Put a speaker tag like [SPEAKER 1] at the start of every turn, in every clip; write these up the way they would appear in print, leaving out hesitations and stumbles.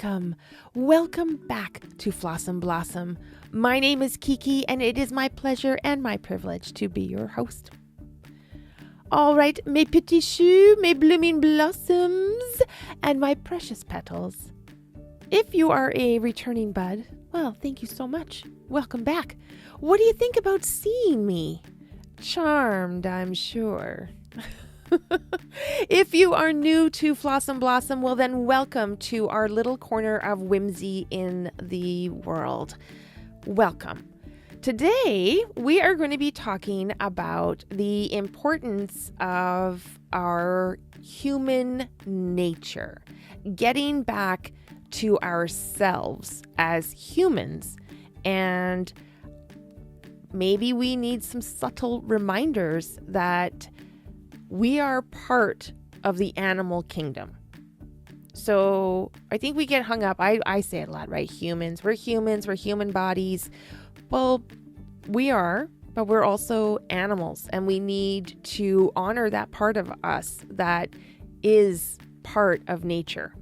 [SPEAKER 1] Welcome. Welcome back to Fl'AwesomeBlossom. My name is Kiki, and it is my pleasure and my privilege to be your host. All right, mes petits choux, mes blooming blossoms, and my precious petals. If you are a returning bud, well, thank you so much. Welcome back. What do you think about seeing me? Charmed, I'm sure. If you are new to Fl'AwesomeBlossom, well then welcome to our little corner of whimsy in the world. Welcome. Today, we are going to be talking about the importance of our human nature, getting back to ourselves as humans, and maybe we need some subtle reminders that we are part of the animal kingdom. So I think we get hung up. I say it a lot, right? Humans, we're human bodies. Well, we are, but we're also animals, and we need to honor that part of us that is part of nature,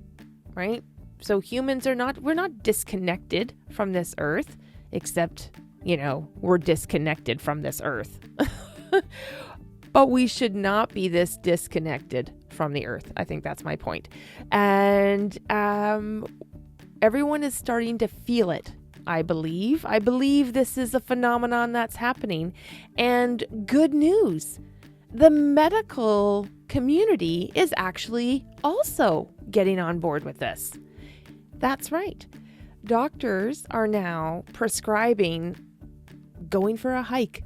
[SPEAKER 1] right? So humans we're not disconnected from this earth, except, we're disconnected from this earth. But we should not be this disconnected from the earth. I think that's my point. And everyone is starting to feel it, I believe. I believe this is a phenomenon that's happening. And good news, the medical community is actually also getting on board with this. That's right. Doctors are now prescribing going for a hike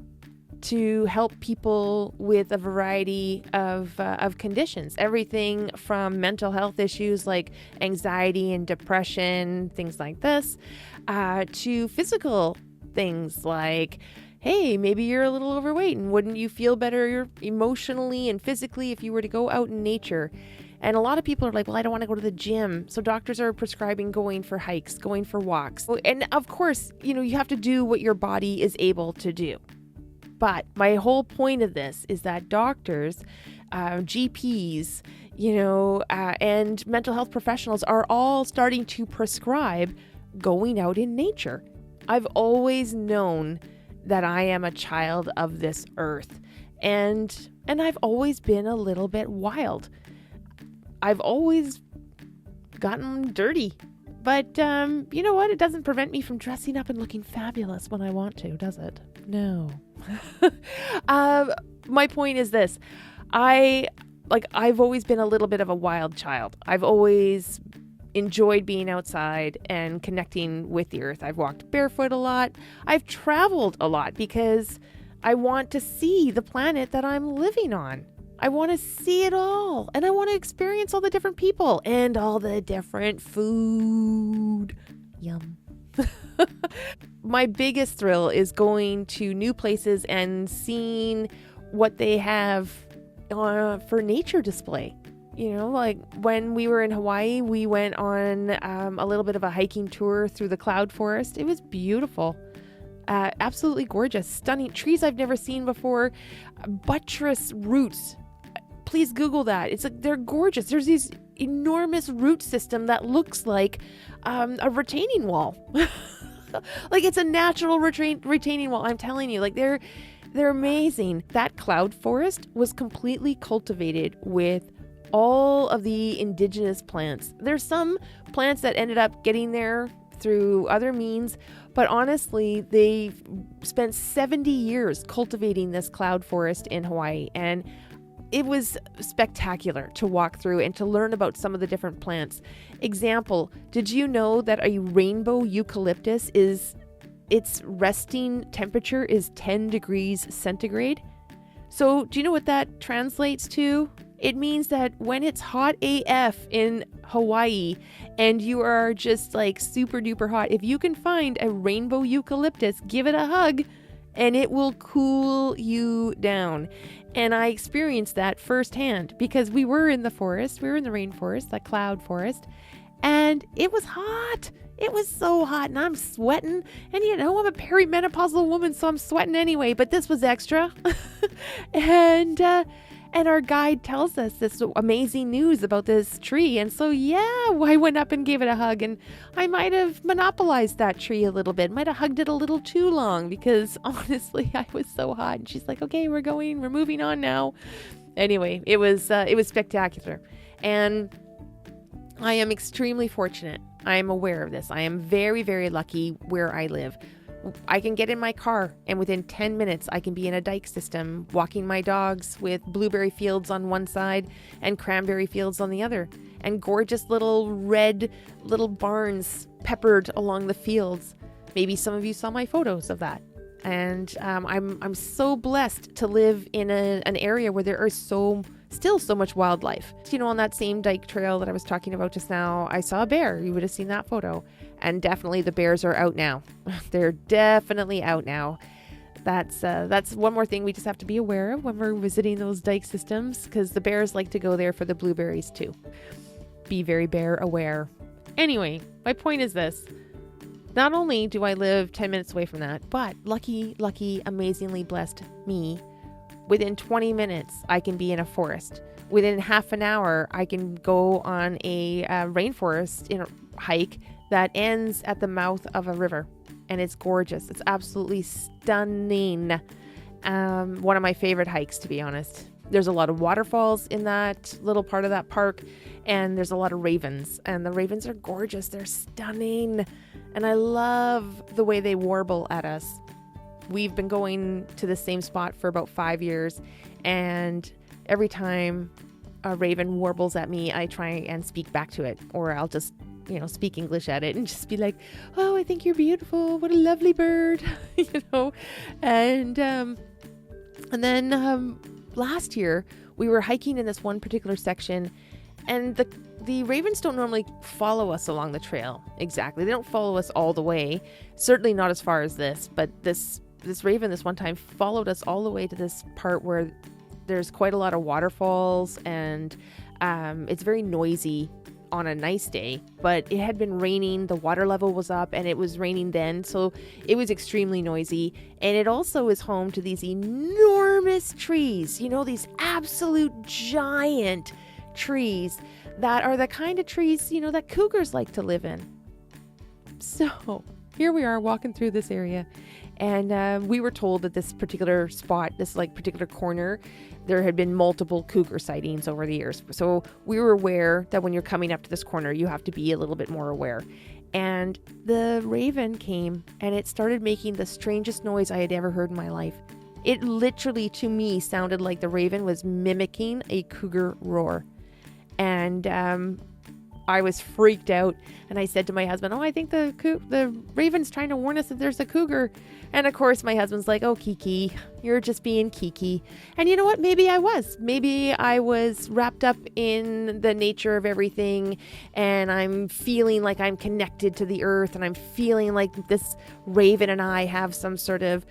[SPEAKER 1] to help people with a variety of conditions, everything from mental health issues like anxiety and depression, things like this, to physical things like, hey, maybe you're a little overweight and wouldn't you feel better emotionally and physically if you were to go out in nature? And a lot of people are like, well, I don't want to go to the gym. So doctors are prescribing going for hikes, going for walks. And of course, you have to do what your body is able to do. But my whole point of this is that doctors, GPs, and mental health professionals are all starting to prescribe going out in nature. I've always known that I am a child of this earth, and I've always been a little bit wild. I've always gotten dirty. But you know what? It doesn't prevent me from dressing up and looking fabulous when I want to, does it? No. My point is this. I've always been a little bit of a wild child. I've always enjoyed being outside and connecting with the earth. I've walked barefoot a lot. I've traveled a lot because I want to see the planet that I'm living on. I want to see it all, and I want to experience all the different people and all the different food. Yum. My biggest thrill is going to new places and seeing what they have for nature display. Like when we were in Hawaii, we went on a little bit of a hiking tour through the cloud forest. It was beautiful. Absolutely gorgeous. Stunning trees I've never seen before. Buttress roots. Please Google that. They're gorgeous. There's these enormous root system that looks like a retaining wall. Like it's a natural retaining wall. I'm telling you, they're amazing. That cloud forest was completely cultivated with all of the indigenous plants. There's some plants that ended up getting there through other means, but honestly, they spent 70 years cultivating this cloud forest in Hawaii, and it was spectacular to walk through and to learn about some of the different plants. Example, did you know that a rainbow eucalyptus its resting temperature is 10 degrees centigrade? So do you know what that translates to? It means that when it's hot AF in Hawaii and you are just like super duper hot, if you can find a rainbow eucalyptus, give it a hug and it will cool you down. And I experienced that firsthand because we were in the forest. We were in the rainforest, the cloud forest, and it was hot. It was so hot, and I'm sweating. And I'm a perimenopausal woman, so I'm sweating anyway. But this was extra, and And our guide tells us this amazing news about this tree. And so, yeah, I went up and gave it a hug, and I might have monopolized that tree a little bit, might have hugged it a little too long because honestly, I was so hot. And she's like, okay, we're moving on now. Anyway, it was spectacular. And I am extremely fortunate. I am aware of this. I am very, very lucky where I live. I can get in my car and within 10 minutes I can be in a dike system walking my dogs with blueberry fields on one side and cranberry fields on the other, and gorgeous little red little barns peppered along the fields. Maybe some of you saw my photos of that. And I'm so blessed to live in an area where there are still so much wildlife. You know, on that same dike trail that I was talking about just now, I saw a bear. You would have seen that photo. And definitely the bears are out now. They're definitely out now. That's one more thing we just have to be aware of when we're visiting those dike systems, because the bears like to go there for the blueberries too. Be very bear aware. Anyway, my point is this. Not only do I live 10 minutes away from that, but lucky, amazingly blessed me, within 20 minutes, I can be in a forest. Within half an hour, I can go on a rainforest hike that ends at the mouth of a river. And it's gorgeous. It's absolutely stunning. One of my favorite hikes, to be honest. There's a lot of waterfalls in that little part of that park. And there's a lot of ravens. And the ravens are gorgeous. They're stunning. And I love the way they warble at us. We've been going to the same spot for about 5 years. And every time a raven warbles at me, I try and speak back to it. Or I'll just, speak English at it and just be like, oh, I think you're beautiful. What a lovely bird, And then last year we were hiking in this one particular section, and the ravens don't normally follow us along the trail. Exactly. They don't follow us all the way. Certainly not as far as this, but this raven this one time followed us all the way to this part where there's quite a lot of waterfalls, and it's very noisy on a nice day, but it had been raining, the water level was up, and it was raining then, so it was extremely noisy. And it also is home to these enormous trees, these absolute giant trees that are the kind of trees, that cougars like to live in. So here we are walking through this area, and we were told that this particular spot, this particular corner, there had been multiple cougar sightings over the years. So we were aware that when you're coming up to this corner, you have to be a little bit more aware. And the raven came, and it started making the strangest noise I had ever heard in my life. It literally, to me, sounded like the raven was mimicking a cougar roar. And I was freaked out, and I said to my husband, oh, I think the raven's trying to warn us that there's a cougar. And of course my husband's like, oh, Kiki, you're just being Kiki. And you know what? Maybe I was wrapped up in the nature of everything, and I'm feeling like I'm connected to the earth, and I'm feeling like this raven and I have some sort of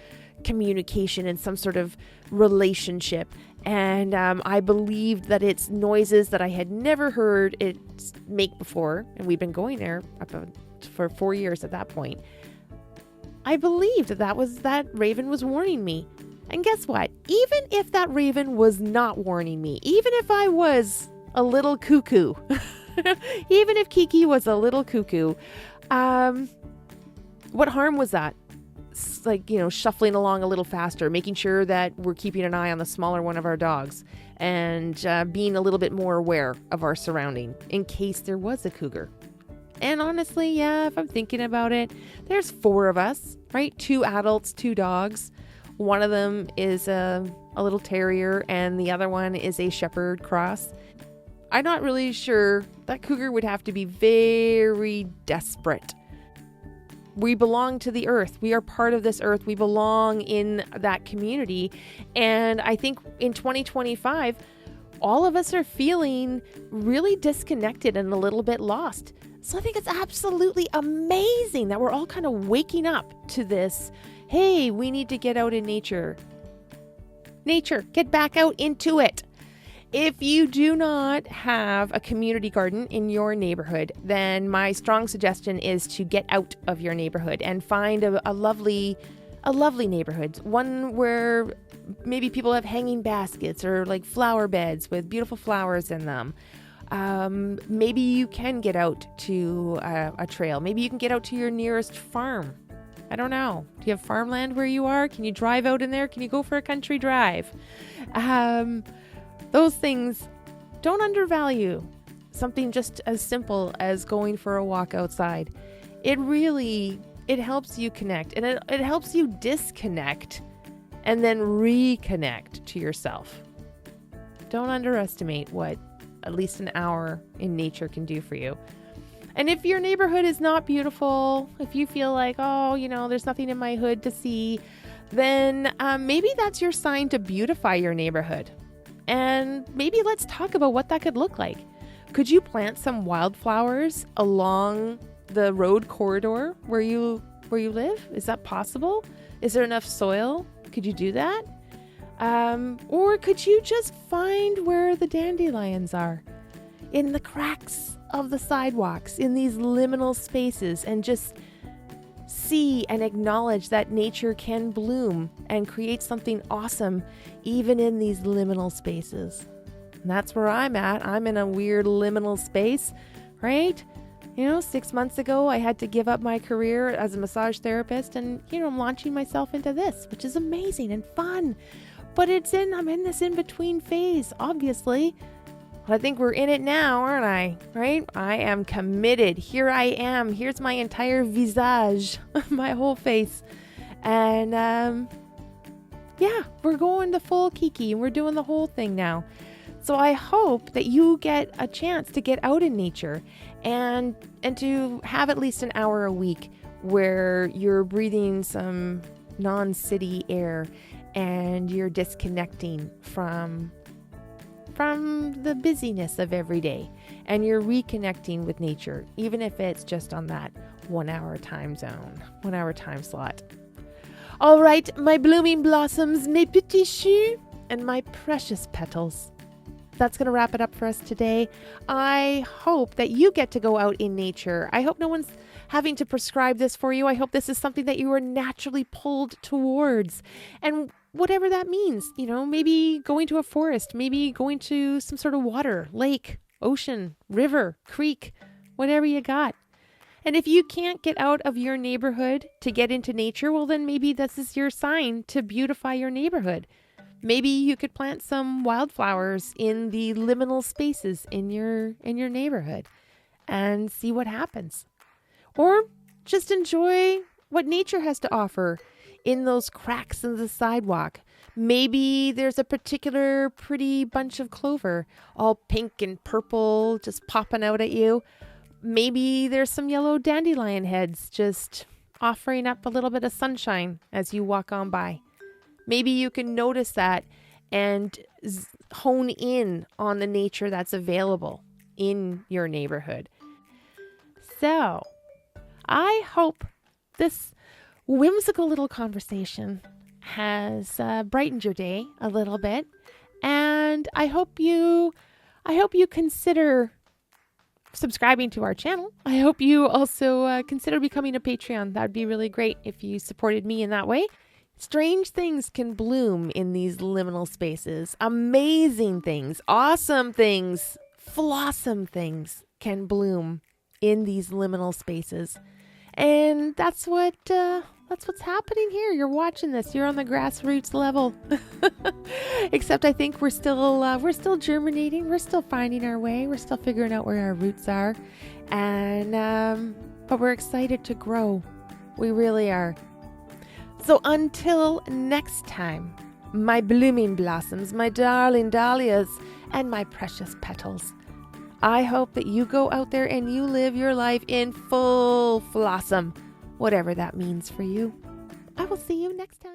[SPEAKER 1] communication and some sort of relationship. And I believed that it's noises that I had never heard it make before. And we've been going there for 4 years at that point. I believed that raven was warning me. And guess what? Even if that raven was not warning me, even if I was a little cuckoo, even if Kiki was a little cuckoo, what harm was that? Shuffling along a little faster, making sure that we're keeping an eye on the smaller one of our dogs, and being a little bit more aware of our surrounding in case there was a cougar. And honestly, yeah, if I'm thinking about it, there's 4 of us, right? 2 adults, 2 dogs. One of them is a little terrier, and the other one is a shepherd cross. I'm not really sure. That cougar would have to be very desperate. We belong to the earth. We are part of this earth. We belong in that community. And I think in 2025, all of us are feeling really disconnected and a little bit lost. So I think it's absolutely amazing that we're all kind of waking up to this. Hey, we need to get out in nature. Nature, get back out into it. If you do not have a community garden in your neighborhood, then my strong suggestion is to get out of your neighborhood and find a lovely neighborhood, one where maybe people have hanging baskets or like flower beds with beautiful flowers in them. Maybe you can get out to a trail. Maybe you can get out to your nearest farm. I don't know. Do you have farmland where you are? Can you drive out in there? Can you go for a country drive? Those things, don't undervalue something just as simple as going for a walk outside. It helps you connect, and it helps you disconnect and then reconnect to yourself. Don't underestimate what at least an hour in nature can do for you. And if your neighborhood is not beautiful, if you feel like, there's nothing in my hood to see, then maybe that's your sign to beautify your neighborhood. And maybe let's talk about what that could look like. Could you plant some wildflowers along the road corridor where you live? Is that possible? Is there enough soil? Could you do that? Or could you just find where the dandelions are? In the cracks of the sidewalks, in these liminal spaces, and just see and acknowledge that nature can bloom and create something awesome even in these liminal spaces. And that's where I'm at. I'm in a weird liminal space, right? 6 months ago, I had to give up my career as a massage therapist, and, I'm launching myself into this, which is amazing and fun. But I'm in this in-between phase, obviously. I think we're in it now, aren't I? Right? I am committed. Here I am. Here's my entire visage, my whole face. And we're going the full Kiki, and we're doing the whole thing now. So I hope that you get a chance to get out in nature and to have at least an hour a week where you're breathing some non-city air and you're disconnecting from the busyness of every day, and you're reconnecting with nature, even if it's just on that 1 hour time slot. All right, my blooming blossoms, mes petits choux, and my precious petals. That's going to wrap it up for us today. I hope that you get to go out in nature. I hope no one's having to prescribe this for you. I hope this is something that you are naturally pulled towards. And whatever that means, maybe going to a forest, maybe going to some sort of water, lake, ocean, river, creek, whatever you got. And if you can't get out of your neighborhood to get into nature, well, then maybe this is your sign to beautify your neighborhood. Maybe you could plant some wildflowers in the liminal spaces in your neighborhood and see what happens. Or just enjoy what nature has to offer in those cracks in the sidewalk. Maybe there's a particular pretty bunch of clover, all pink and purple, just popping out at you. Maybe there's some yellow dandelion heads just offering up a little bit of sunshine as you walk on by. Maybe you can notice that and hone in on the nature that's available in your neighborhood. So, I hope this whimsical little conversation has brightened your day a little bit, and I hope you consider subscribing to our channel. I hope you also consider becoming a Patreon. That'd be really great if you supported me in that way. Strange things can bloom in these liminal spaces. Amazing things, awesome things, Fl'awesome things can bloom in these liminal spaces. And that's what's happening here. You're watching this. You're on the grassroots level. Except I think we're still germinating. We're still finding our way. We're still figuring out where our roots are. And but we're excited to grow. We really are. So until next time, my blooming blossoms, my darling dahlias, and my precious petals, I hope that you go out there and you live your life in full flossom, whatever that means for you. I will see you next time.